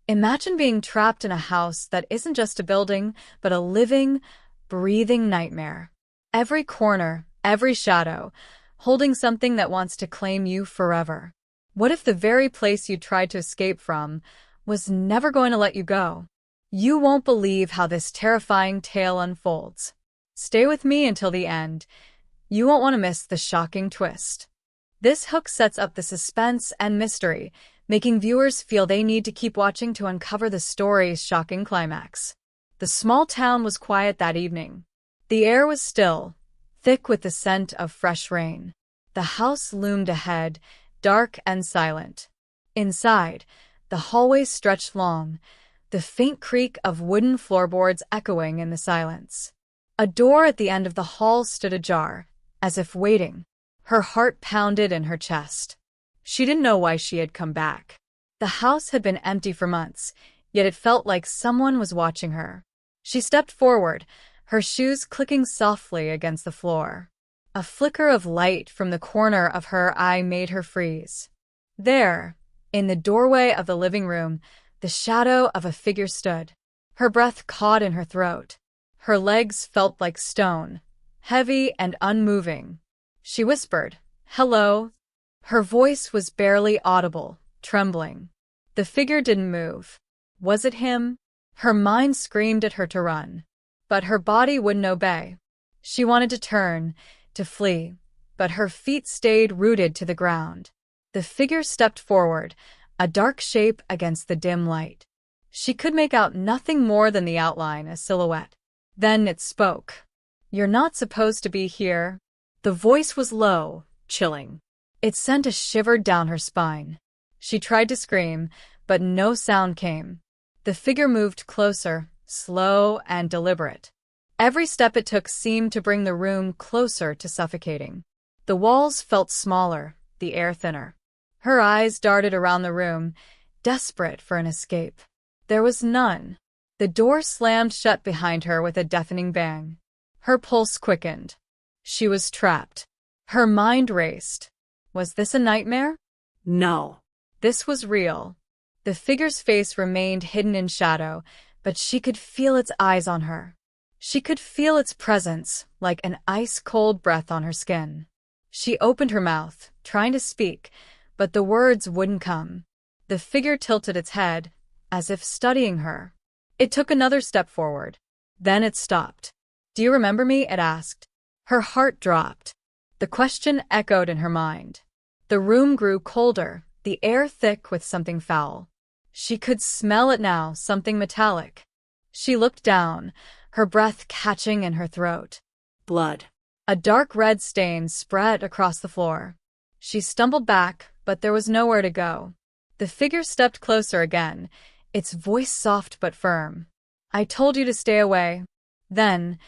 Imagine being trapped in a house that isn't just a building, but a living, breathing nightmare. Every corner, every shadow, holding something that wants to claim you forever. What if the very place you tried to escape from was never going to let you go? You won't believe how this terrifying tale unfolds. Stay with me until the end. You won't want to miss the shocking twist. This hook sets up the suspense and mystery, making viewers feel they need to keep watching to uncover the story's shocking climax. The small town was quiet that evening. The air was still, thick with the scent of fresh rain. The house loomed ahead, dark and silent. Inside, the hallways stretched long, the faint creak of wooden floorboards echoing in the silence. A door at the end of the hall stood ajar, as if waiting. Her heart pounded in her chest. She didn't know why she had come back. The house had been empty for months, yet it felt like someone was watching her. She stepped forward, her shoes clicking softly against the floor. A flicker of light from the corner of her eye made her freeze. There, in the doorway of the living room, the shadow of a figure stood. Her breath caught in her throat. Her legs felt like stone, heavy and unmoving. She whispered, "Hello." Her voice was barely audible, trembling. The figure didn't move. Was it him? Her mind screamed at her to run. But her body wouldn't obey. She wanted to turn, to flee, but her feet stayed rooted to the ground. The figure stepped forward, a dark shape against the dim light. She could make out nothing more than the outline, a silhouette. Then it spoke. "You're not supposed to be here." The voice was low, chilling. It sent a shiver down her spine. She tried to scream, but no sound came. The figure moved closer, slow and deliberate. Every step it took seemed to bring the room closer to suffocating. The walls felt smaller, the air thinner. Her eyes darted around the room, desperate for an escape. There was none. The door slammed shut behind her with a deafening bang. Her pulse quickened. She was trapped. Her mind raced. Was this a nightmare? No. This was real. The figure's face remained hidden in shadow, but she could feel its eyes on her. She could feel its presence, like an ice-cold breath on her skin. She opened her mouth, trying to speak, but the words wouldn't come. The figure tilted its head, as if studying her. It took another step forward. Then it stopped. "Do you remember me?" it asked. Her heart dropped. The question echoed in her mind. The room grew colder, the air thick with something foul. She could smell it now, something metallic. She looked down, her breath catching in her throat. Blood. A dark red stain spread across the floor. She stumbled back, but there was nowhere to go. The figure stepped closer again, its voice soft but firm. "I told you to stay away." Then,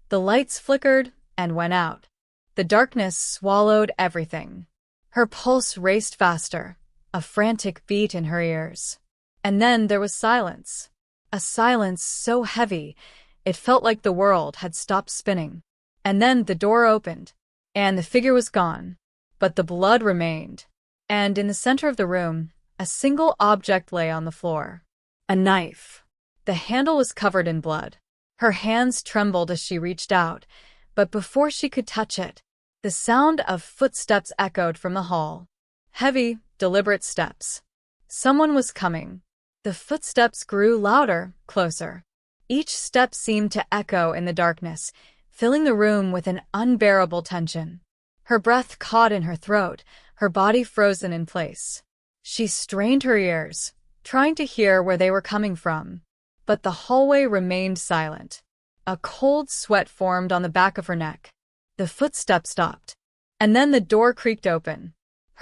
the lights flickered and went out. The darkness swallowed everything. Her pulse raced faster, a frantic beat in her ears. And then there was silence. A silence so heavy, it felt like the world had stopped spinning. And then the door opened, and the figure was gone. But the blood remained. And in the center of the room, a single object lay on the floor. A knife. The handle was covered in blood. Her hands trembled as she reached out, but before she could touch it, the sound of footsteps echoed from the hall. Heavy, deliberate steps. Someone was coming. The footsteps grew louder, closer. Each step seemed to echo in the darkness, filling the room with an unbearable tension. Her breath caught in her throat, her body frozen in place. She strained her ears, trying to hear where they were coming from. But the hallway remained silent. A cold sweat formed on the back of her neck. The footsteps stopped. And then the door creaked open.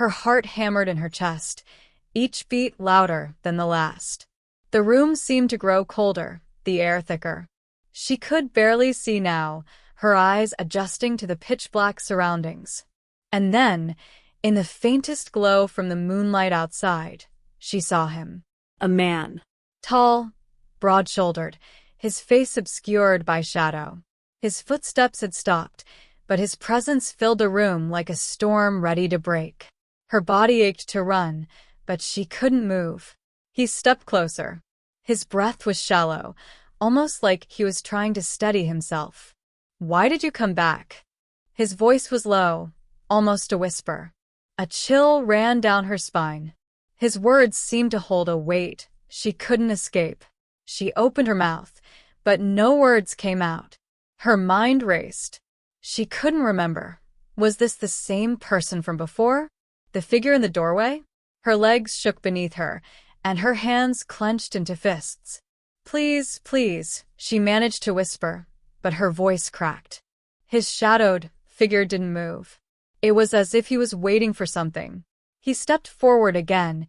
Her heart hammered in her chest, each beat louder than the last. The room seemed to grow colder, the air thicker. She could barely see now, her eyes adjusting to the pitch-black surroundings. And then, in the faintest glow from the moonlight outside, she saw him. A man. Tall, broad-shouldered, his face obscured by shadow. His footsteps had stopped, but his presence filled the room like a storm ready to break. Her body ached to run, but she couldn't move. He stepped closer. His breath was shallow, almost like he was trying to steady himself. "Why did you come back?" His voice was low, almost a whisper. A chill ran down her spine. His words seemed to hold a weight she couldn't escape. She opened her mouth, but no words came out. Her mind raced. She couldn't remember. Was this the same person from before? The figure in the doorway? Her legs shook beneath her, and her hands clenched into fists. "Please, please," she managed to whisper, but her voice cracked. His shadowed figure didn't move. It was as if he was waiting for something. He stepped forward again,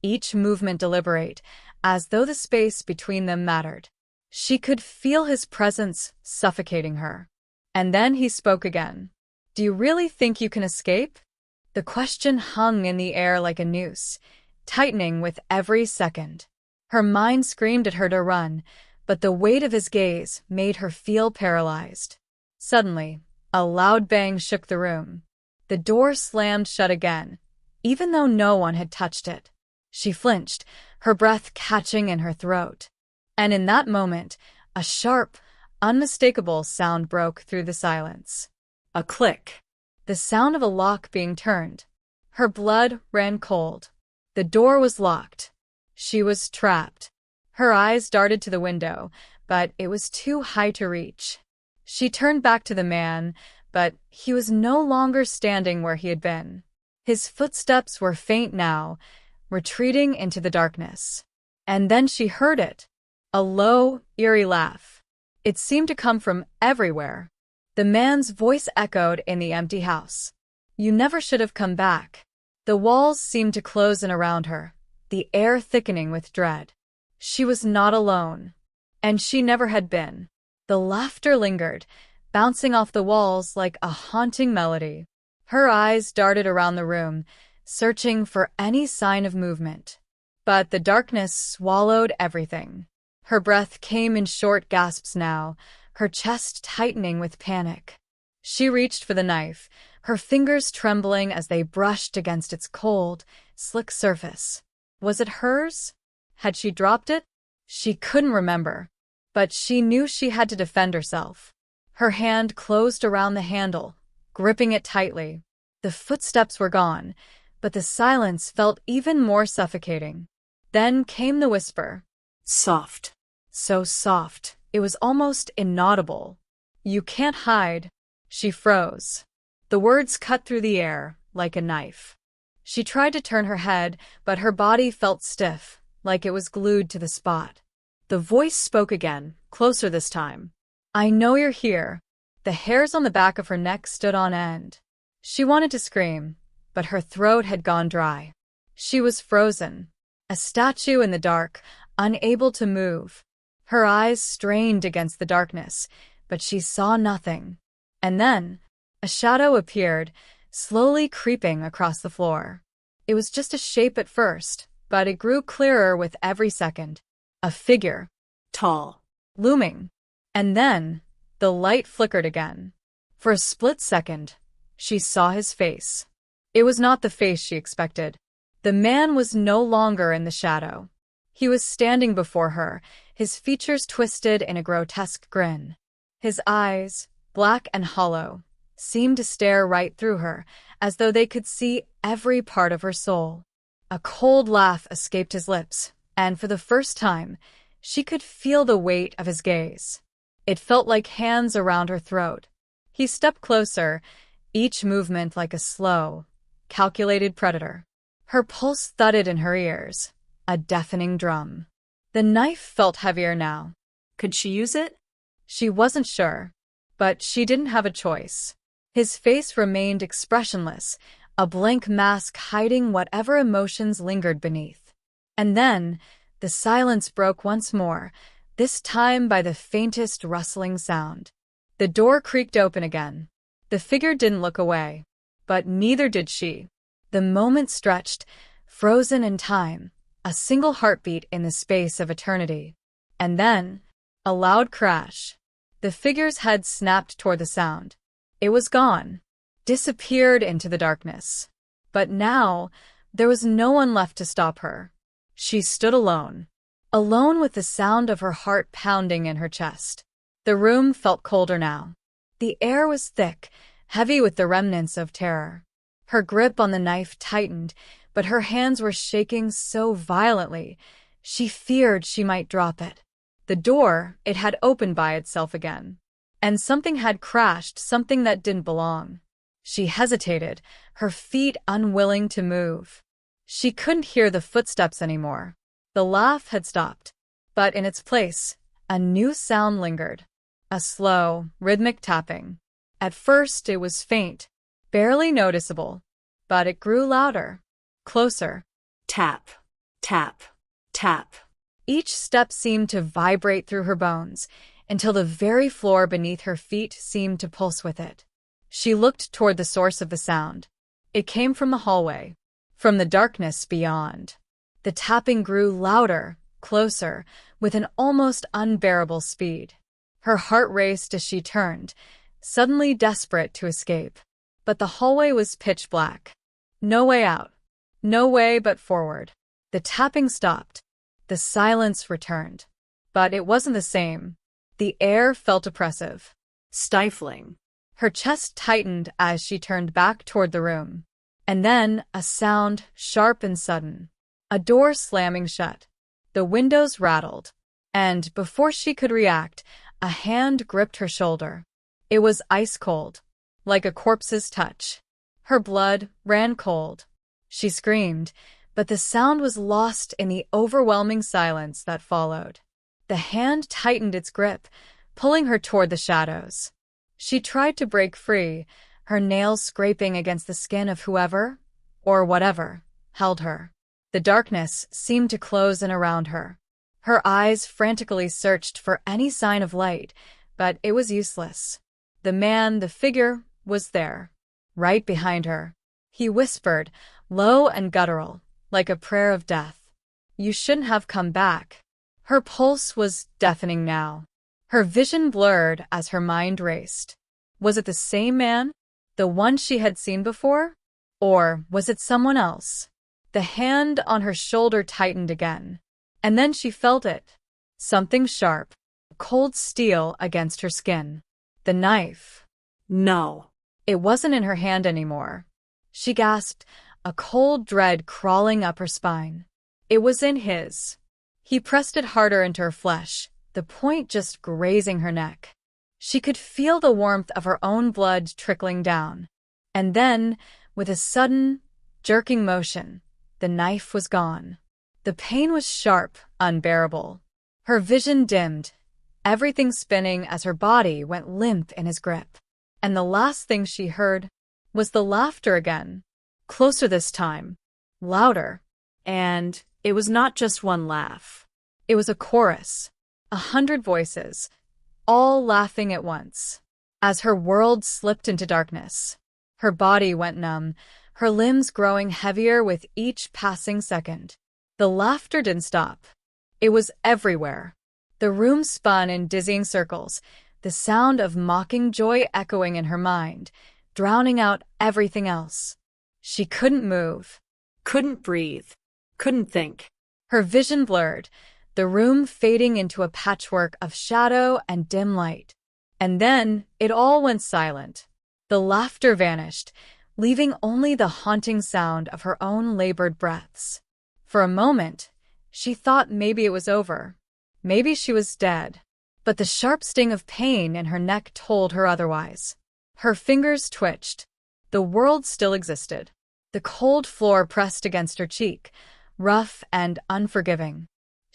each movement deliberate, as though the space between them mattered. She could feel his presence suffocating her. And then he spoke again. "Do you really think you can escape?" The question hung in the air like a noose, tightening with every second. Her mind screamed at her to run, but the weight of his gaze made her feel paralyzed. Suddenly, a loud bang shook the room. The door slammed shut again, even though no one had touched it. She flinched, her breath catching in her throat. And in that moment, a sharp, unmistakable sound broke through the silence. A click. The sound of a lock being turned. Her blood ran cold. The door was locked. She was trapped. Her eyes darted to the window, but it was too high to reach. She turned back to the man, but he was no longer standing where he had been. His footsteps were faint now, retreating into the darkness. And then she heard it. A low, eerie laugh. It seemed to come from everywhere. The man's voice echoed in the empty house. "You never should have come back." The walls seemed to close in around her, the air thickening with dread. She was not alone. And she never had been. The laughter lingered, bouncing off the walls like a haunting melody. Her eyes darted around the room, searching for any sign of movement. But the darkness swallowed everything. Her breath came in short gasps now, her chest tightening with panic. She reached for the knife, her fingers trembling as they brushed against its cold, slick surface. Was it hers? Had she dropped it? She couldn't remember, but she knew she had to defend herself. Her hand closed around the handle, gripping it tightly. The footsteps were gone, but the silence felt even more suffocating. Then came the whisper. Soft. So soft, it was almost inaudible. "You can't hide." She froze. The words cut through the air like a knife. She tried to turn her head, but her body felt stiff, like it was glued to the spot. The voice spoke again, closer this time. "I know you're here." The hairs on the back of her neck stood on end. She wanted to scream, but her throat had gone dry. She was frozen, a statue in the dark, unable to move. Her eyes strained against the darkness, but she saw nothing. And then, a shadow appeared, slowly creeping across the floor. It was just a shape at first, but it grew clearer with every second. A figure. Tall. Looming. And then, the light flickered again. For a split second, she saw his face. It was not the face she expected. The man was no longer in the shadow. He was standing before her, his features twisted in a grotesque grin. His eyes, black and hollow, seemed to stare right through her, as though they could see every part of her soul. A cold laugh escaped his lips, and for the first time, she could feel the weight of his gaze. It felt like hands around her throat. He stepped closer, each movement like a slow, calculated predator. Her pulse thudded in her ears, a deafening drum. The knife felt heavier now. Could she use it? She wasn't sure, but she didn't have a choice. His face remained expressionless, a blank mask hiding whatever emotions lingered beneath. And then, the silence broke once more, this time by the faintest rustling sound. The door creaked open again. The figure didn't look away, but neither did she. The moment stretched, frozen in time, a single heartbeat in the space of eternity. And then, a loud crash. The figure's head snapped toward the sound. It was gone, disappeared into the darkness. But now, there was no one left to stop her. She stood alone alone with the sound of her heart pounding in her chest. The room felt colder now. The air was thick, heavy with the remnants of terror. Her grip on the knife tightened, but her hands were shaking so violently, she feared she might drop it. The door, it had opened by itself again. And something had crashed, something that didn't belong. She hesitated, her feet unwilling to move. She couldn't hear the footsteps anymore. The laugh had stopped. But in its place, a new sound lingered. A slow, rhythmic tapping. At first it was faint, barely noticeable, but it grew louder, closer. Tap, tap, tap. Each step seemed to vibrate through her bones, until the very floor beneath her feet seemed to pulse with it. She looked toward the source of the sound. It came from the hallway, from the darkness beyond. The tapping grew louder, closer, with an almost unbearable speed. Her heart raced as she turned, suddenly desperate to escape. But the hallway was pitch black. No way out. No way but forward. The tapping stopped. The silence returned. But it wasn't the same. The air felt oppressive, Stifling. her chest tightened as she turned back toward the room. And then a sound, sharp and sudden. A door slamming shut. The windows rattled. And before she could react, a hand gripped her shoulder. It was ice cold, like a corpse's touch. Her blood ran cold. She screamed, but the sound was lost in the overwhelming silence that followed. The hand tightened its grip, pulling her toward the shadows. She tried to break free, her nails scraping against the skin of whoever, or whatever, held her. The darkness seemed to close in around her. Her eyes frantically searched for any sign of light, but it was useless. The man, the figure, was there, right behind her. He whispered, low and guttural, like a prayer of death. "You shouldn't have come back." Her pulse was deafening now. Her vision blurred as her mind raced. Was it the same man? The one she had seen before? Or was it someone else? The hand on her shoulder tightened again. And then she felt it. Something sharp, cold steel against her skin. The knife. No. It wasn't in her hand anymore. She gasped, a cold dread crawling up her spine. It was in his. He pressed it harder into her flesh, the point just grazing her neck. She could feel the warmth of her own blood trickling down. And then, with a sudden, jerking motion, the knife was gone. The pain was sharp, unbearable. Her vision dimmed, everything spinning as her body went limp in his grip. And the last thing she heard was the laughter again. Closer this time. Louder. And it was not just one laugh. It was a chorus. 100 voices, all laughing at once. As her world slipped into darkness, her body went numb, her limbs growing heavier with each passing second. The laughter didn't stop. It was everywhere. The room spun in dizzying circles, the sound of mocking joy echoing in her mind, drowning out everything else. She couldn't move. Couldn't breathe. Couldn't think. Her vision blurred, the room fading into a patchwork of shadow and dim light. And then it all went silent. The laughter vanished, leaving only the haunting sound of her own labored breaths. For a moment, she thought maybe it was over. Maybe she was dead. But the sharp sting of pain in her neck told her otherwise. Her fingers twitched. The world still existed. The cold floor pressed against her cheek, rough and unforgiving.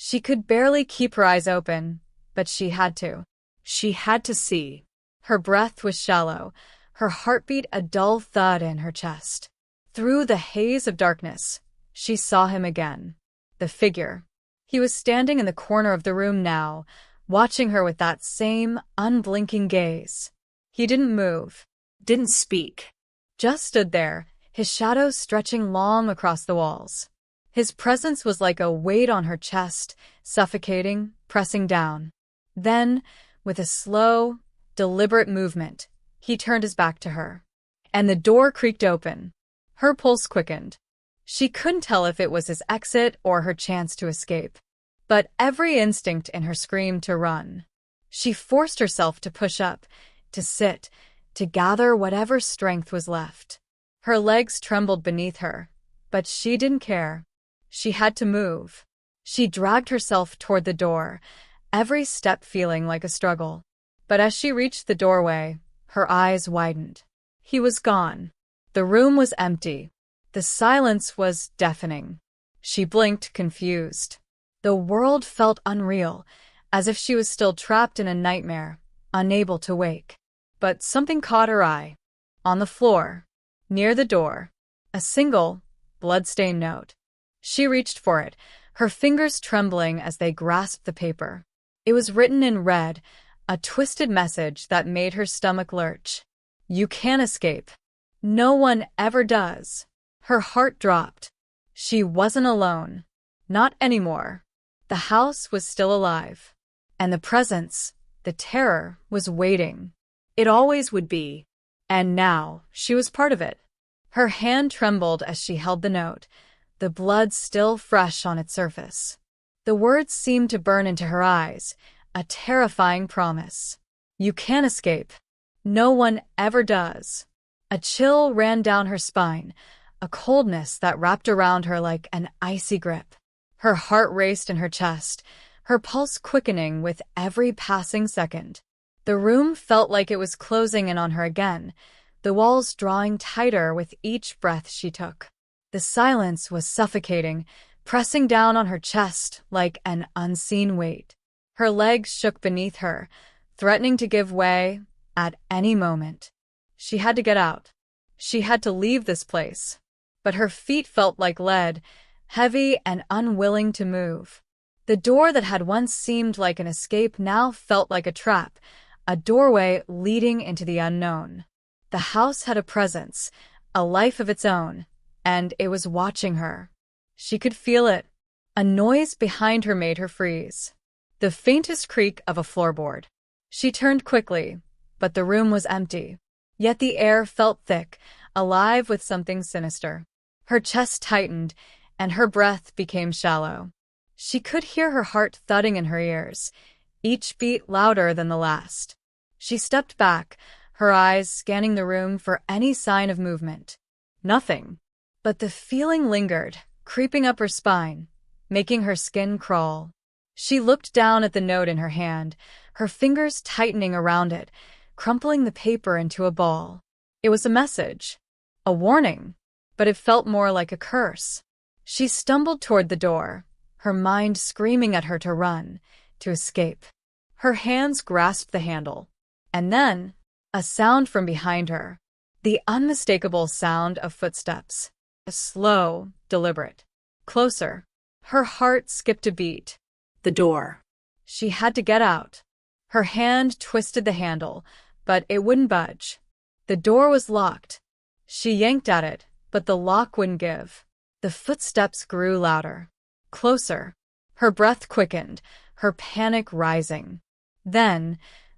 She could barely keep her eyes open, but she had to. She had to see. Her breath was shallow, her heartbeat a dull thud in her chest. Through the haze of darkness, she saw him again. The figure. He was standing in the corner of the room now, watching her with that same unblinking gaze. He didn't move. Didn't speak. Just stood there, his shadow stretching long across the walls. His presence was like a weight on her chest, suffocating, pressing down. Then, with a slow, deliberate movement, he turned his back to her. And the door creaked open. Her pulse quickened. She couldn't tell if it was his exit or her chance to escape. but every instinct in her screamed to run. She forced herself to push up, to sit, to gather whatever strength was left. Her legs trembled beneath her, but she didn't care. She had to move. She dragged herself toward the door, every step feeling like a struggle. But as she reached the doorway, her eyes widened. He was gone. The room was empty. The silence was deafening. She blinked, confused. The world felt unreal, as if she was still trapped in a nightmare, unable to wake. But something caught her eye. On the floor, near the door, a single, blood-stained note. She reached for it, her fingers trembling as they grasped the paper. It was written in red, a twisted message that made her stomach lurch. "You can't escape. No one ever does." Her heart dropped. She wasn't alone. Not anymore. The house was still alive. And the presence, the terror, was waiting. It always would be. And now, she was part of it. Her hand trembled as she held the note, the blood still fresh on its surface. The words seemed to burn into her eyes, a terrifying promise. "You can't escape. No one ever does." A chill ran down her spine, a coldness that wrapped around her like an icy grip. Her heart raced in her chest, her pulse quickening with every passing second. The room felt like it was closing in on her again, the walls drawing tighter with each breath she took. The silence was suffocating, pressing down on her chest like an unseen weight. Her legs shook beneath her, threatening to give way at any moment. She had to get out. She had to leave this place. But her feet felt like lead, heavy and unwilling to move. The door that had once seemed like an escape now felt like a trap, a doorway leading into the unknown. The house had a presence, a life of its own, and it was watching her. She could feel it. A noise behind her made her freeze. The faintest creak of a floorboard. She turned quickly, but the room was empty. Yet the air felt thick, alive with something sinister. Her chest tightened, and her breath became shallow. She could hear her heart thudding in her ears, each beat louder than the last. She stepped back, her eyes scanning the room for any sign of movement. Nothing. But the feeling lingered, creeping up her spine, making her skin crawl. She looked down at the note in her hand, her fingers tightening around it, crumpling the paper into a ball. It was a message, a warning, but it felt more like a curse. She stumbled toward the door, her mind screaming at her to run, to escape. Her hands grasped the handle. And then, a sound from behind her. The unmistakable sound of footsteps. Slow, deliberate. Closer. Her heart skipped a beat. The door. She had to get out. Her hand twisted the handle, but it wouldn't budge. The door was locked. She yanked at it, but the lock wouldn't give. The footsteps grew louder. Closer. Her breath quickened, her panic rising. Then,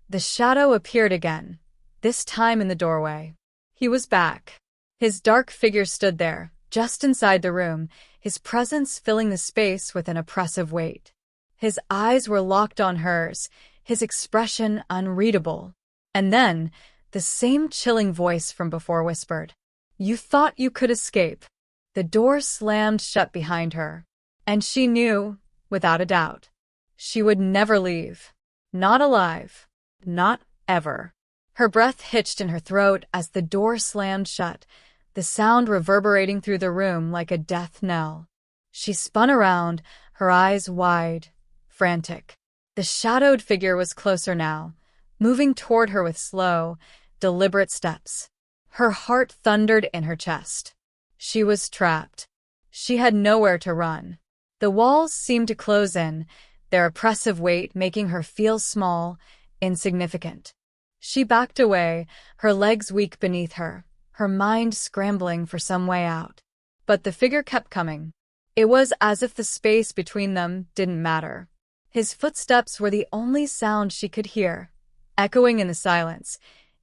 the shadow appeared again, this time in the doorway. He was back. His dark figure stood there, just inside the room, his presence filling the space with an oppressive weight. His eyes were locked on hers, his expression unreadable. And then, the same chilling voice from before whispered, "You thought you could escape." The door slammed shut behind her. And she knew, without a doubt, she would never leave. Not alive. Not ever. Her breath hitched in her throat as the door slammed shut, the sound reverberating through the room like a death knell. She spun around, her eyes wide, frantic. The shadowed figure was closer now, moving toward her with slow, deliberate steps. Her heart thundered in her chest. She was trapped. She had nowhere to run. The walls seemed to close in, their oppressive weight making her feel small, insignificant. She backed away, her legs weak beneath her, her mind scrambling for some way out. But the figure kept coming. It was as if the space between them didn't matter. His footsteps were the only sound she could hear, echoing in the silence,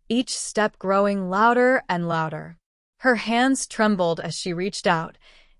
each step growing louder and louder. Her hands trembled as she reached out,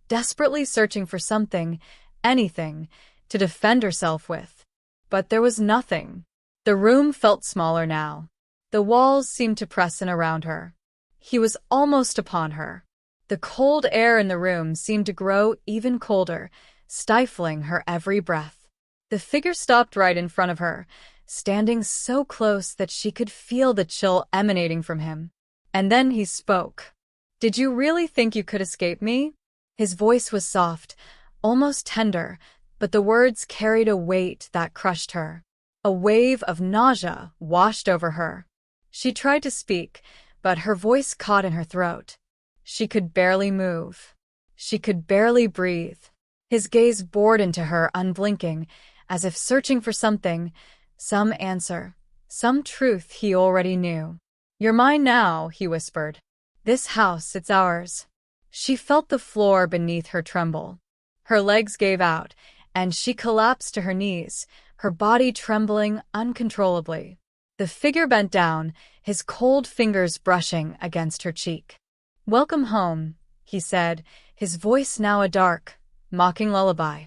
desperately searching for something, anything, to defend herself with. But there was nothing. The room felt smaller now. The walls seemed to press in around her. He was almost upon her. The cold air in the room seemed to grow even colder, stifling her every breath. The figure stopped right in front of her, standing so close that she could feel the chill emanating from him. And then he spoke. "Did you really think you could escape me?" His voice was soft, almost tender, but the words carried a weight that crushed her. A wave of nausea washed over her. She tried to speak, but her voice caught in her throat. She could barely move. She could barely breathe. His gaze bored into her, unblinking, as if searching for something, some answer, some truth he already knew. "You're mine now," he whispered. "This house, it's ours." She felt the floor beneath her tremble. Her legs gave out, and she collapsed to her knees, her body trembling uncontrollably. The figure bent down, his cold fingers brushing against her cheek. "Welcome home," he said, his voice now a dark, mocking lullaby.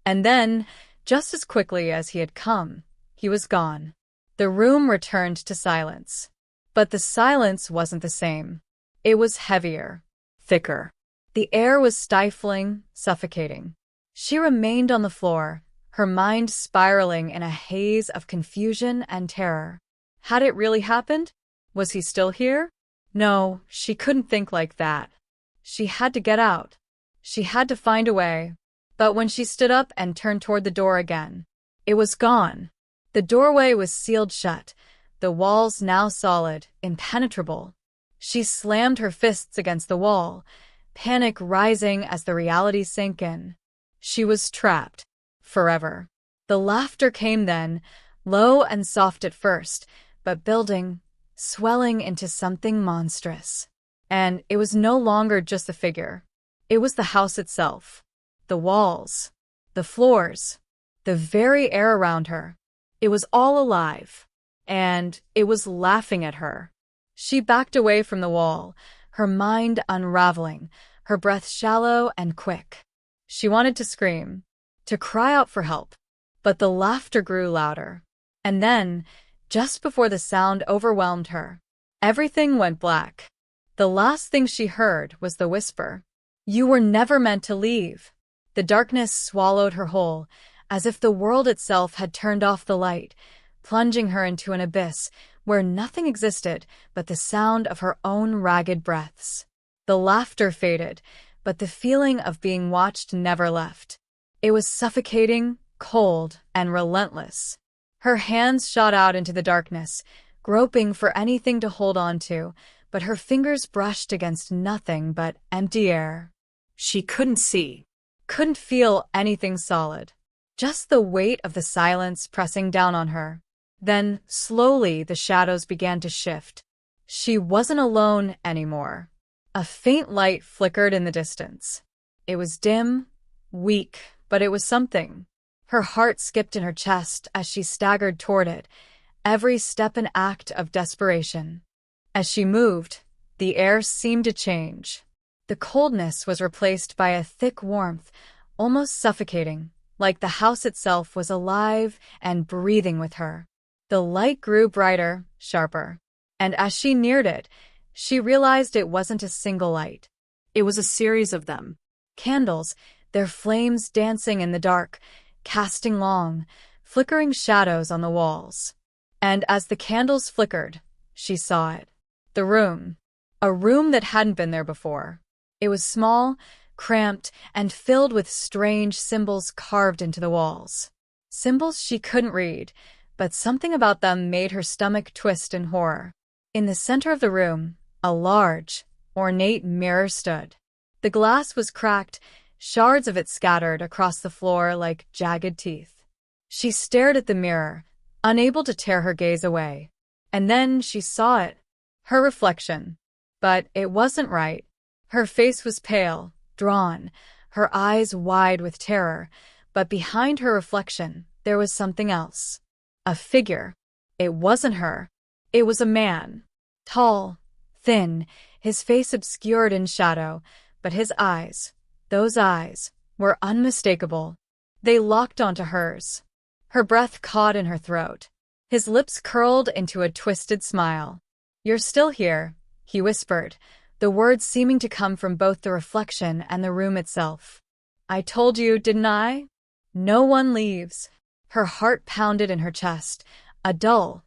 And then, just as quickly as he had come, he was gone. The room returned to silence. But the silence wasn't the same. It was heavier, thicker. The air was stifling, suffocating. She remained on the floor, her mind spiraling in a haze of confusion and terror. Had it really happened? Was he still here? No, she couldn't think like that. She had to get out. She had to find a way. But when she stood up and turned toward the door again, it was gone. The doorway was sealed shut, the walls now solid, impenetrable. She slammed her fists against the wall, panic rising as the reality sank in. She was trapped. Forever. The laughter came then, low and soft at first, but building, swelling into something monstrous. And it was no longer just a figure. It was the house itself. The walls. The floors. The very air around her. It was all alive. And it was laughing at her. She backed away from the wall, her mind unraveling, her breath shallow and quick. She wanted to scream, to cry out for help, but the laughter grew louder. And then, just before the sound overwhelmed her, everything went black. The last thing she heard was the whisper, "You were never meant to leave." The darkness swallowed her whole, as if the world itself had turned off the light, plunging her into an abyss where nothing existed but the sound of her own ragged breaths. The laughter faded, but the feeling of being watched never left. It was suffocating, cold, and relentless. Her hands shot out into the darkness, groping for anything to hold on to, but her fingers brushed against nothing but empty air. She couldn't see. Couldn't feel anything solid. Just the weight of the silence pressing down on her. Then, slowly, the shadows began to shift. She wasn't alone anymore. A faint light flickered in the distance. It was dim, weak, but it was something. Her heart skipped in her chest as she staggered toward it, every step an act of desperation. As she moved, the air seemed to change. The coldness was replaced by a thick warmth, almost suffocating, like the house itself was alive and breathing with her. The light grew brighter, sharper, and as she neared it, she realized it wasn't a single light. It was a series of them. Candles, their flames dancing in the dark, casting long, flickering shadows on the walls. And as the candles flickered, she saw it. The room. A room that hadn't been there before. It was small, cramped, and filled with strange symbols carved into the walls. Symbols she couldn't read, but something about them made her stomach twist in horror. In the center of the room, a large, ornate mirror stood. The glass was cracked, shards of it scattered across the floor like jagged teeth. She stared at the mirror, unable to tear her gaze away. And then she saw it. Her reflection. But it wasn't right. Her face was pale, drawn, her eyes wide with terror, but behind her reflection, there was something else. A figure. It wasn't her. It was a man. Tall, thin, his face obscured in shadow, but his eyes, those eyes, were unmistakable. They locked onto hers. Her breath caught in her throat. His lips curled into a twisted smile. "You're still here," he whispered, the words seeming to come from both the reflection and the room itself. "I told you, didn't I? No one leaves." Her heart pounded in her chest, a dull,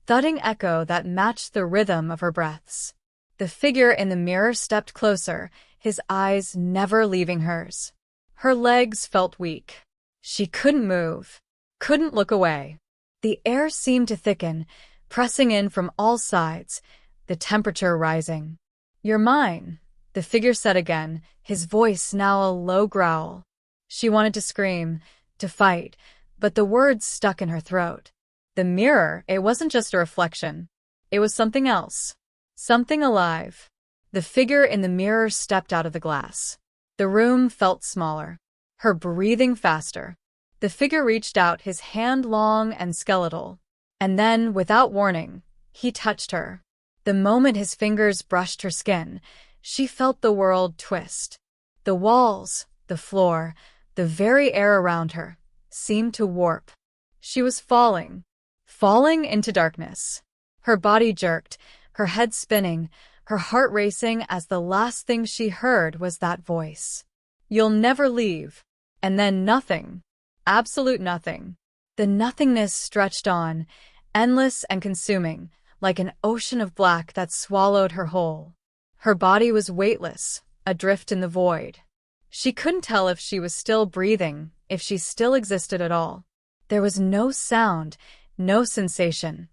thudding echo that matched the rhythm of her breaths. The figure in the mirror stepped closer, his eyes never leaving hers. Her legs felt weak. She couldn't move, couldn't look away. The air seemed to thicken, pressing in from all sides, the temperature rising. "You're mine," the figure said again, his voice now a low growl. She wanted to scream, to fight, but the words stuck in her throat. The mirror, it wasn't just a reflection. It was something else. Something alive. The figure in the mirror stepped out of the glass. The room felt smaller. Her breathing faster. The figure reached out, his hand long and skeletal. And then, without warning, he touched her. The moment his fingers brushed her skin, she felt the world twist. The walls, the floor, the very air around her, seemed to warp. She was falling into darkness. Her body jerked, her head spinning, her heart racing as the last thing she heard was that voice. "You'll never leave." And then nothing. Absolute nothing. The nothingness stretched on, endless and consuming, like an ocean of black that swallowed her whole. Her body was weightless, adrift in the void. She couldn't tell if she was still breathing, if she still existed at all. There was no sound, no sensation,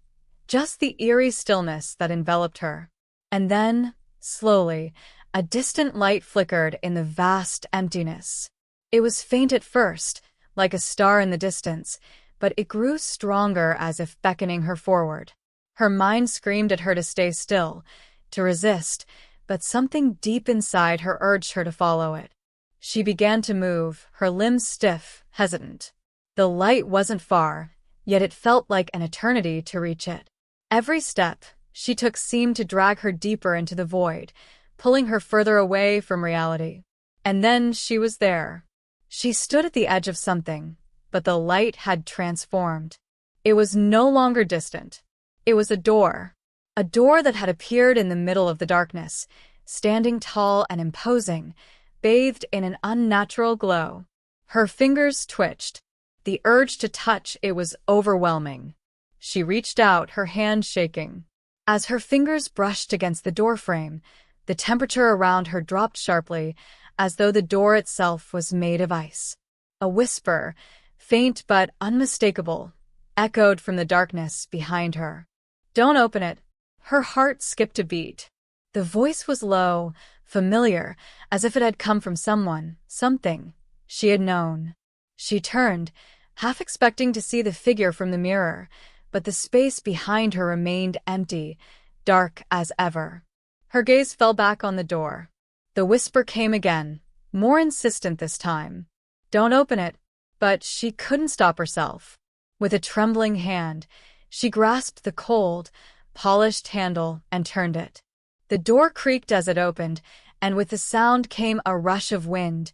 just the eerie stillness that enveloped her. And then, slowly, a distant light flickered in the vast emptiness. It was faint at first, like a star in the distance, but it grew stronger as if beckoning her forward. Her mind screamed at her to stay still, to resist, but something deep inside her urged her to follow it. She began to move, her limbs stiff, hesitant. The light wasn't far, yet it felt like an eternity to reach it. Every step she took seemed to drag her deeper into the void, pulling her further away from reality. And then she was there. She stood at the edge of something, but the light had transformed. It was no longer distant. It was a door that had appeared in the middle of the darkness, standing tall and imposing, bathed in an unnatural glow. Her fingers twitched. The urge to touch it was overwhelming. She reached out, her hand shaking. As her fingers brushed against the doorframe, the temperature around her dropped sharply, as though the door itself was made of ice. A whisper, faint but unmistakable, echoed from the darkness behind her. "Don't open it." Her heart skipped a beat. The voice was low, familiar, as if it had come from someone, something she had known. She turned, half expecting to see the figure from the mirror, but the space behind her remained empty, dark as ever. Her gaze fell back on the door. The whisper came again, more insistent this time. "Don't open it." But she couldn't stop herself. With a trembling hand, she grasped the cold, polished handle and turned it. The door creaked as it opened, and with the sound came a rush of wind,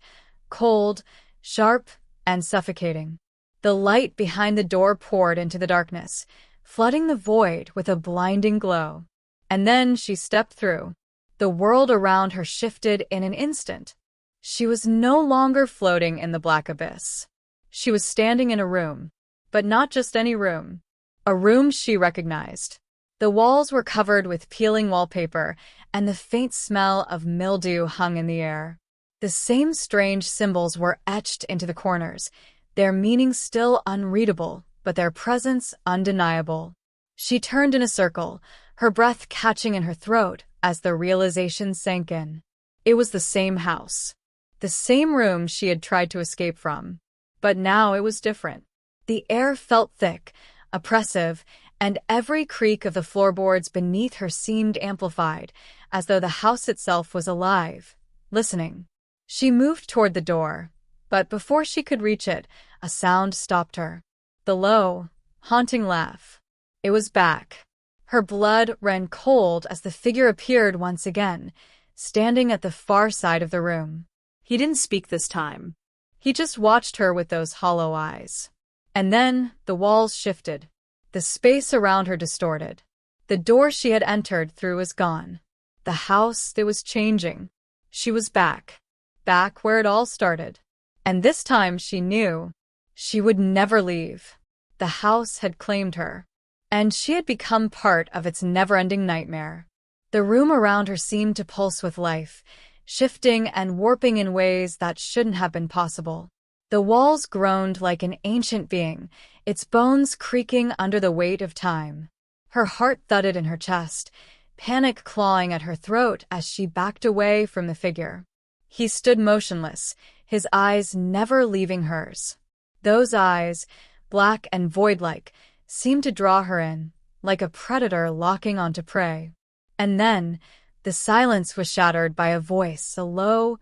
cold, sharp, and suffocating. The light behind the door poured into the darkness, flooding the void with a blinding glow. And then she stepped through. The world around her shifted in an instant. She was no longer floating in the black abyss. She was standing in a room, but not just any room. A room she recognized. The walls were covered with peeling wallpaper, and the faint smell of mildew hung in the air. The same strange symbols were etched into the corners, their meaning still unreadable, but their presence undeniable. She turned in a circle, her breath catching in her throat as the realization sank in. It was the same house. The same room she had tried to escape from. But now it was different. The air felt thick, oppressive, and every creak of the floorboards beneath her seemed amplified, as though the house itself was alive, listening. She moved toward the door, but before she could reach it, a sound stopped her. The low, haunting laugh. It was back. Her blood ran cold as the figure appeared once again, standing at the far side of the room. He didn't speak this time. He just watched her with those hollow eyes. And then the walls shifted. The space around her distorted. The door she had entered through was gone. The house, it was changing. She was back. Back where it all started. And this time she knew she would never leave. The house had claimed her. And she had become part of its never-ending nightmare. The room around her seemed to pulse with life, shifting and warping in ways that shouldn't have been possible. The walls groaned like an ancient being, its bones creaking under the weight of time. Her heart thudded in her chest, panic clawing at her throat as she backed away from the figure. He stood motionless, his eyes never leaving hers. Those eyes, black and void-like, seemed to draw her in, like a predator locking onto prey. And then, the silence was shattered by a voice, a low,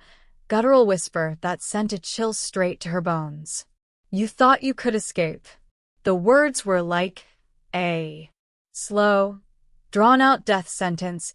guttural whisper that sent a chill straight to her bones. "You thought you could escape." The words were like a slow, drawn-out death sentence,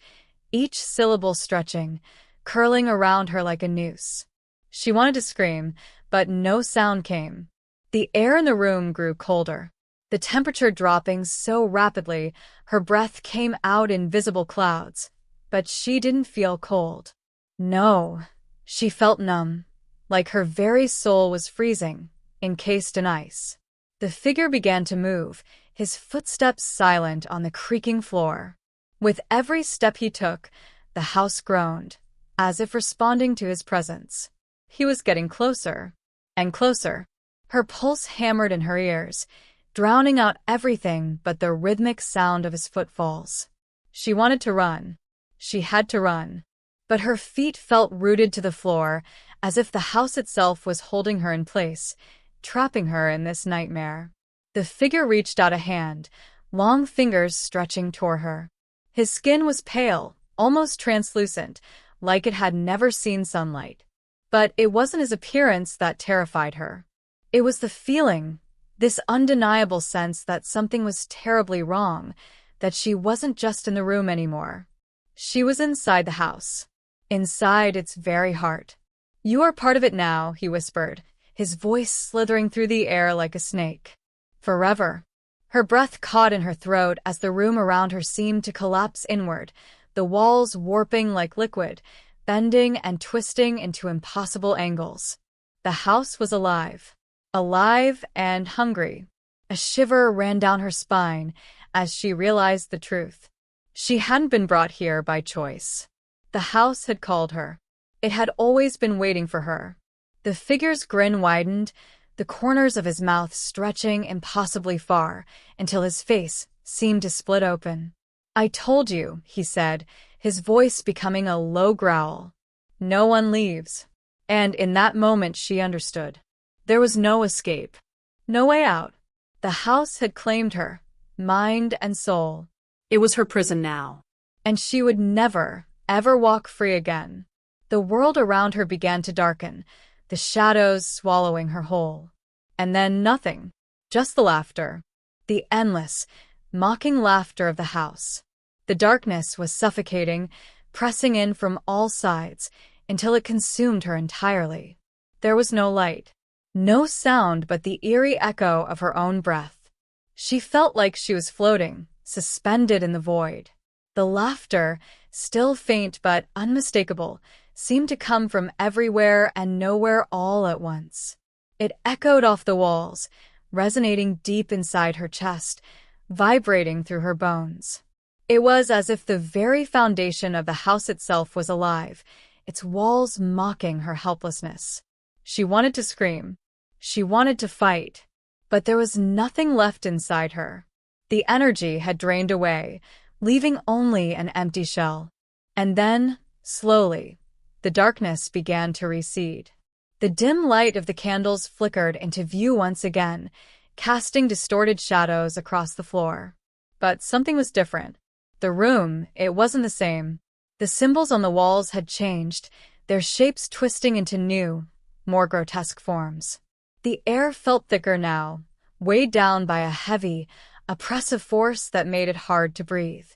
each syllable stretching, curling around her like a noose. She wanted to scream, but no sound came. The air in the room grew colder, the temperature dropping so rapidly her breath came out in visible clouds. But she didn't feel cold. No, she felt numb, like her very soul was freezing, encased in ice. The figure began to move, his footsteps silent on the creaking floor. With every step he took, the house groaned, as if responding to his presence. He was getting closer, and closer. Her pulse hammered in her ears, drowning out everything but the rhythmic sound of his footfalls. She wanted to run. She had to run. But her feet felt rooted to the floor, as if the house itself was holding her in place, trapping her in this nightmare. The figure reached out a hand, long fingers stretching toward her. His skin was pale, almost translucent, like it had never seen sunlight. But it wasn't his appearance that terrified her. It was the feeling, this undeniable sense that something was terribly wrong, that she wasn't just in the room anymore. She was inside the house, inside its very heart. "You are part of it now," he whispered, his voice slithering through the air like a snake. "Forever." Her breath caught in her throat as the room around her seemed to collapse inward, the walls warping like liquid, bending and twisting into impossible angles. The house was alive. Alive and hungry. A shiver ran down her spine as she realized the truth. She hadn't been brought here by choice. The house had called her. It had always been waiting for her. The figure's grin widened, the corners of his mouth stretching impossibly far, until his face seemed to split open. "I told you," he said, his voice becoming a low growl. "No one leaves." And in that moment she understood. There was no escape. No way out. The house had claimed her, mind and soul. It was her prison now. And she would never, ever walk free again. The world around her began to darken, the shadows swallowing her whole. And then nothing, just the laughter. The endless, mocking laughter of the house. The darkness was suffocating, pressing in from all sides, until it consumed her entirely. There was no light, no sound but the eerie echo of her own breath. She felt like she was floating, suspended in the void. The laughter, still faint but unmistakable, seemed to come from everywhere and nowhere all at once. It echoed off the walls, resonating deep inside her chest, vibrating through her bones. It was as if the very foundation of the house itself was alive, its walls mocking her helplessness. She wanted to scream. She wanted to fight. But there was nothing left inside her. The energy had drained away, leaving only an empty shell. And then, slowly, the darkness began to recede. The dim light of the candles flickered into view once again, casting distorted shadows across the floor. But something was different. The room, it wasn't the same. The symbols on the walls had changed, their shapes twisting into new, more grotesque forms. The air felt thicker now, weighed down by a heavy, oppressive force that made it hard to breathe.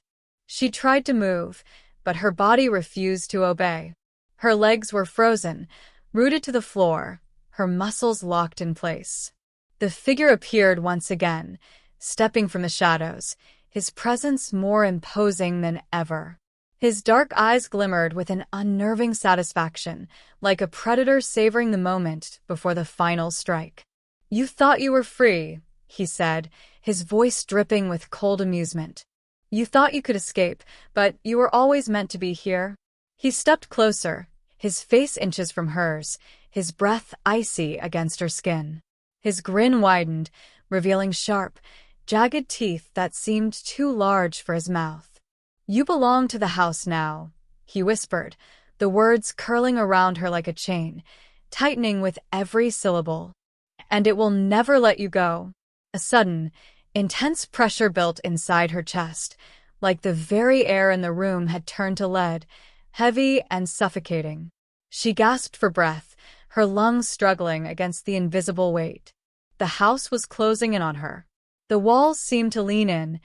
She tried to move, but her body refused to obey. Her legs were frozen, rooted to the floor, her muscles locked in place. The figure appeared once again, stepping from the shadows, his presence more imposing than ever. His dark eyes glimmered with an unnerving satisfaction, like a predator savoring the moment before the final strike. "You thought you were free," he said, his voice dripping with cold amusement. "You thought you could escape, but you were always meant to be here." He stepped closer, his face inches from hers, his breath icy against her skin. His grin widened, revealing sharp, jagged teeth that seemed too large for his mouth. "You belong to the house now," he whispered, the words curling around her like a chain, tightening with every syllable. "And it will never let you go." A sudden, intense pressure built inside her chest, like the very air in the room had turned to lead, heavy and suffocating. She gasped for breath, her lungs struggling against the invisible weight. The house was closing in on her. The walls seemed to lean in,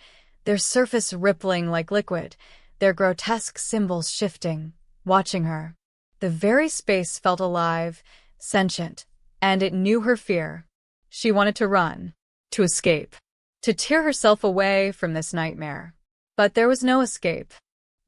their surface rippling like liquid, their grotesque symbols shifting, watching her. The very space felt alive, sentient, and it knew her fear. She wanted to run, to escape, to tear herself away from this nightmare. But there was no escape.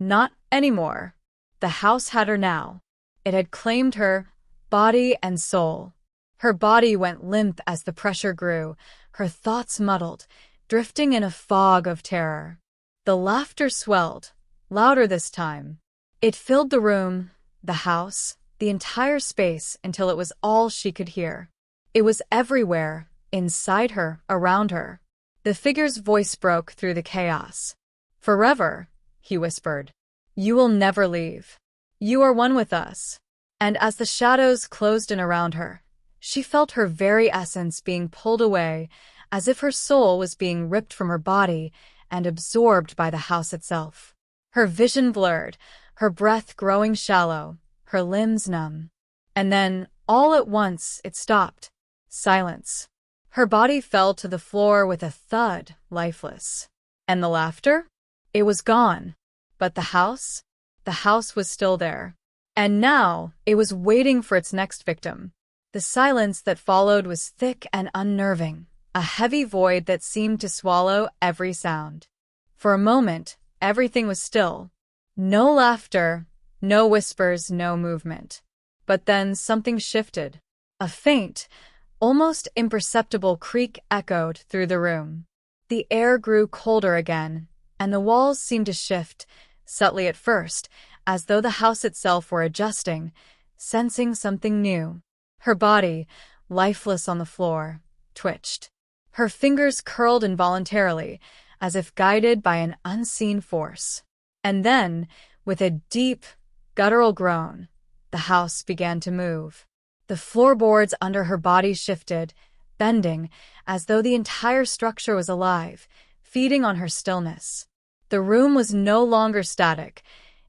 Not anymore. The house had her now. It had claimed her, body and soul. Her body went limp as the pressure grew, her thoughts muddled, drifting in a fog of terror. The laughter swelled, louder this time. It filled the room, the house, the entire space until it was all she could hear. It was everywhere, inside her, around her. The figure's voice broke through the chaos. "Forever," he whispered. "You will never leave. You are one with us." And as the shadows closed in around her, she felt her very essence being pulled away, as if her soul was being ripped from her body and absorbed by the house itself. Her vision blurred, her breath growing shallow, her limbs numb. And then, all at once, it stopped. Silence. Her body fell to the floor with a thud, lifeless. And the laughter? It was gone. But the house? The house was still there. And now, it was waiting for its next victim. The silence that followed was thick and unnerving, a heavy void that seemed to swallow every sound. For a moment, everything was still. No laughter, no whispers, no movement. But then something shifted. A faint, almost imperceptible creak echoed through the room. The air grew colder again, and the walls seemed to shift, subtly at first, as though the house itself were adjusting, sensing something new. Her body, lifeless on the floor, twitched. Her fingers curled involuntarily, as if guided by an unseen force. And then, with a deep, guttural groan, the house began to move. The floorboards under her body shifted, bending, as though the entire structure was alive, feeding on her stillness. The room was no longer static.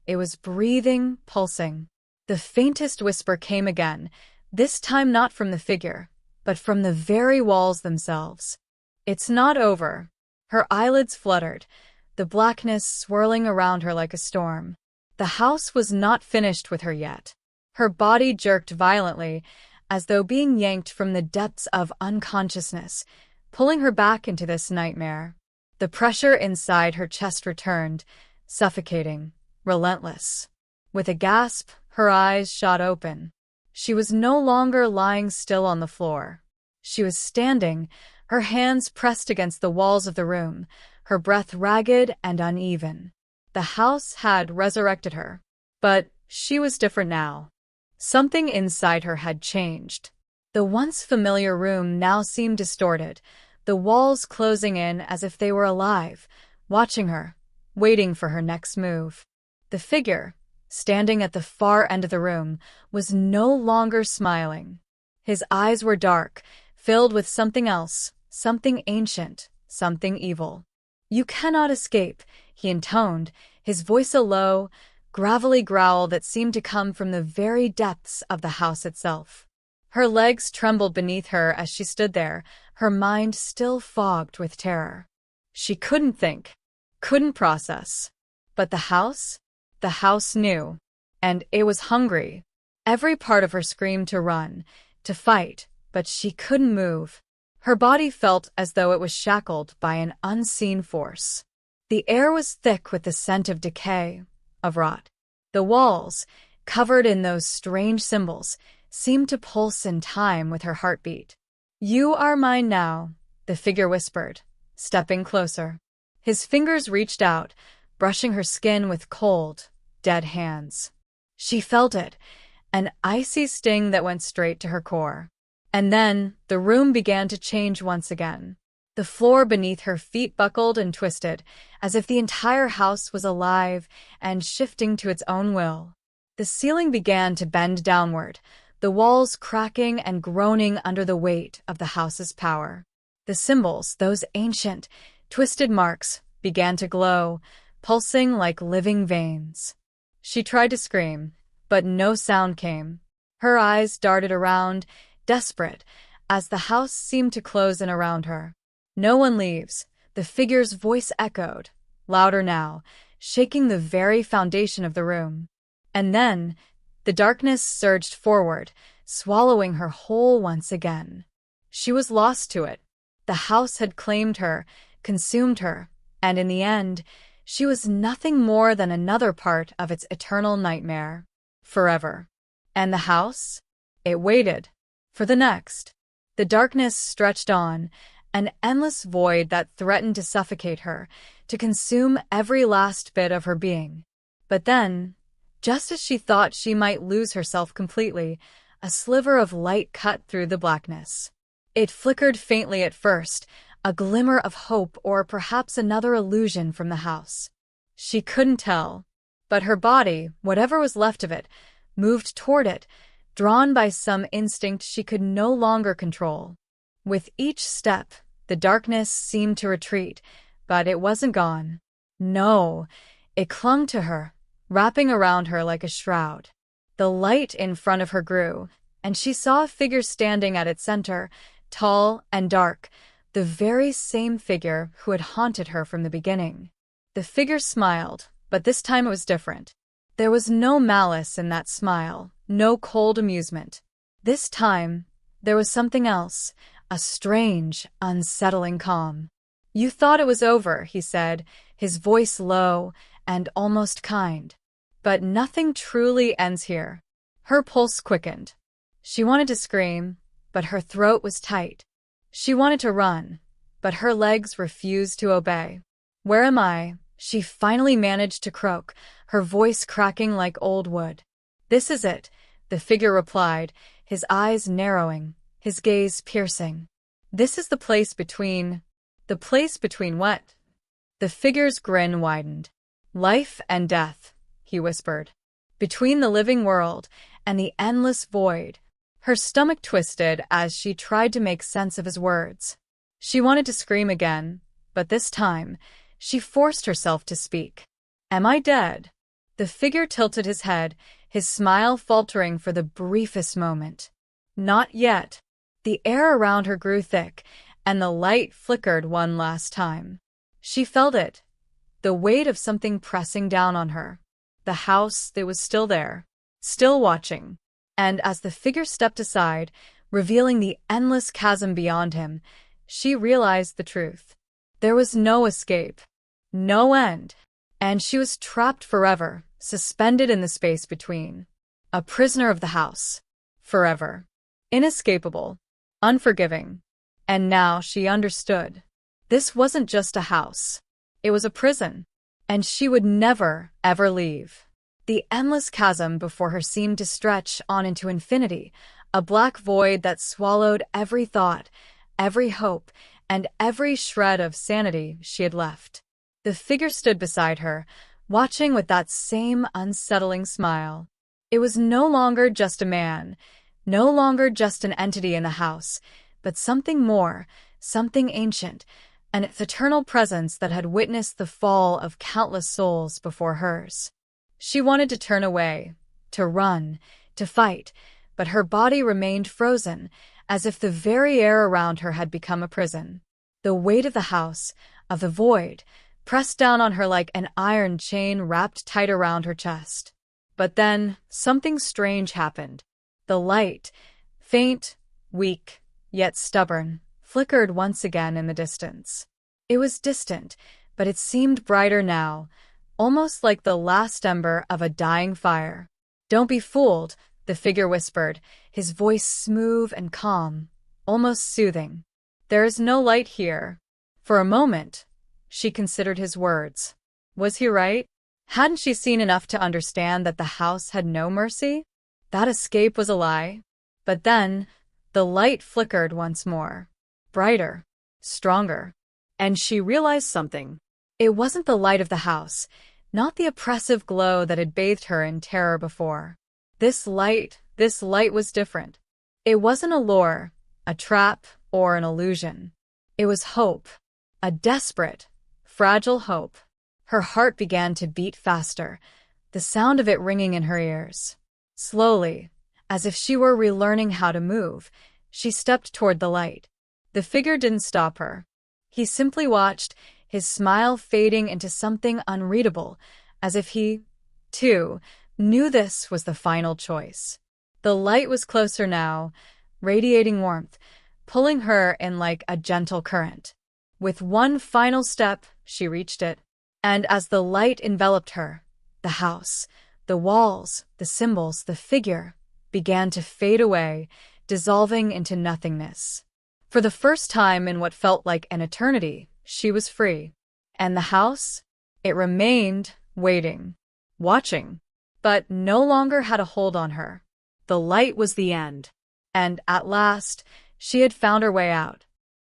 It was breathing, pulsing. The faintest whisper came again, this time not from the figure, but from the very walls themselves. "It's not over." Her eyelids fluttered, the blackness swirling around her like a storm. The house was not finished with her yet. Her body jerked violently, as though being yanked from the depths of unconsciousness, pulling her back into this nightmare. The pressure inside her chest returned, suffocating, relentless. With a gasp, her eyes shot open. She was no longer lying still on the floor. She was standing, her hands pressed against the walls of the room, her breath ragged and uneven. The house had resurrected her. But she was different now. Something inside her had changed. The once familiar room now seemed distorted, the walls closing in as if they were alive, watching her, waiting for her next move. The figure, standing at the far end of the room, was no longer smiling. His eyes were dark, filled with something else, something ancient, something evil. "You cannot escape," he intoned, his voice a low, gravelly growl that seemed to come from the very depths of the house itself. Her legs trembled beneath her as she stood there, her mind still fogged with terror. She couldn't think, couldn't process. But the house? The house knew. And it was hungry. Every part of her screamed to run, to fight, but she couldn't move. Her body felt as though it was shackled by an unseen force. The air was thick with the scent of decay, of rot. The walls, covered in those strange symbols, seemed to pulse in time with her heartbeat. "You are mine now," the figure whispered, stepping closer. His fingers reached out, brushing her skin with cold, dead hands. She felt it, an icy sting that went straight to her core. And then the room began to change once again. The floor beneath her feet buckled and twisted, as if the entire house was alive and shifting to its own will. The ceiling began to bend downward, the walls cracking and groaning under the weight of the house's power. The symbols, those ancient, twisted marks, began to glow, pulsing like living veins. She tried to scream, but no sound came. Her eyes darted around, desperate, as the house seemed to close in around her. "No one leaves," the figure's voice echoed, louder now, shaking the very foundation of the room. And then, the darkness surged forward, swallowing her whole once again. She was lost to it. The house had claimed her, consumed her, and in the end, she was nothing more than another part of its eternal nightmare. Forever. And the house? It waited. For the next. The darkness stretched on, an endless void that threatened to suffocate her, to consume every last bit of her being. But then, just as she thought she might lose herself completely, a sliver of light cut through the blackness. It flickered faintly at first, a glimmer of hope or perhaps another illusion from the house. She couldn't tell. But her body, whatever was left of it, moved toward it, drawn by some instinct she could no longer control. With each step, the darkness seemed to retreat, but it wasn't gone. No, it clung to her, wrapping around her like a shroud. The light in front of her grew, and she saw a figure standing at its center, tall and dark, the very same figure who had haunted her from the beginning. The figure smiled, but this time it was different. There was no malice in that smile, no cold amusement. This time, there was something else, a strange, unsettling calm. "You thought it was over," he said, his voice low and almost kind. "But nothing truly ends here." Her pulse quickened. She wanted to scream, but her throat was tight. She wanted to run, but her legs refused to obey. "Where am I?" she finally managed to croak, her voice cracking like old wood. "This is it," the figure replied, his eyes narrowing, his gaze piercing. "This is the place between..." "The place between what?" The figure's grin widened. "Life and death," he whispered. "Between the living world and the endless void." Her stomach twisted as she tried to make sense of his words. She wanted to scream again, but this time, she forced herself to speak. "Am I dead?" The figure tilted his head, his smile faltering for the briefest moment. "Not yet." The air around her grew thick, and the light flickered one last time. She felt it, the weight of something pressing down on her. The house, it was still there, still watching. And as the figure stepped aside, revealing the endless chasm beyond him, she realized the truth. There was no escape, no end, and she was trapped forever, suspended in the space between. A prisoner of the house. Forever. Inescapable. Unforgiving. And now she understood. This wasn't just a house. It was a prison. And she would never, ever leave. The endless chasm before her seemed to stretch on into infinity, a black void that swallowed every thought, every hope, and every shred of sanity she had left. The figure stood beside her, watching with that same unsettling smile. It was no longer just a man, no longer just an entity in the house, but something more, something ancient, an eternal presence that had witnessed the fall of countless souls before hers. She wanted to turn away, to run, to fight, but her body remained frozen, as if the very air around her had become a prison. The weight of the house, of the void, pressed down on her like an iron chain wrapped tight around her chest. But then, something strange happened. The light, faint, weak, yet stubborn, flickered once again in the distance. It was distant, but it seemed brighter now, almost like the last ember of a dying fire. "Don't be fooled," the figure whispered, his voice smooth and calm, almost soothing. "There is no light here." For a moment, she considered his words. Was he right? Hadn't she seen enough to understand that the house had no mercy? That escape was a lie. But then, the light flickered once more. Brighter, stronger. And she realized something. It wasn't the light of the house, not the oppressive glow that had bathed her in terror before. This light was different. It wasn't a lure, a trap, or an illusion. It was hope. A desperate, fragile hope. Her heart began to beat faster, the sound of it ringing in her ears. Slowly, as if she were relearning how to move, she stepped toward the light. The figure didn't stop her. He simply watched, his smile fading into something unreadable, as if he, too, knew this was the final choice. The light was closer now, radiating warmth, pulling her in like a gentle current. With one final step, she reached it. And as the light enveloped her, the house, the walls, the symbols, the figure began to fade away, dissolving into nothingness. For the first time in what felt like an eternity, she was free. And the house? It remained waiting, watching, but no longer had a hold on her. The light was the end. And at last, she had found her way out.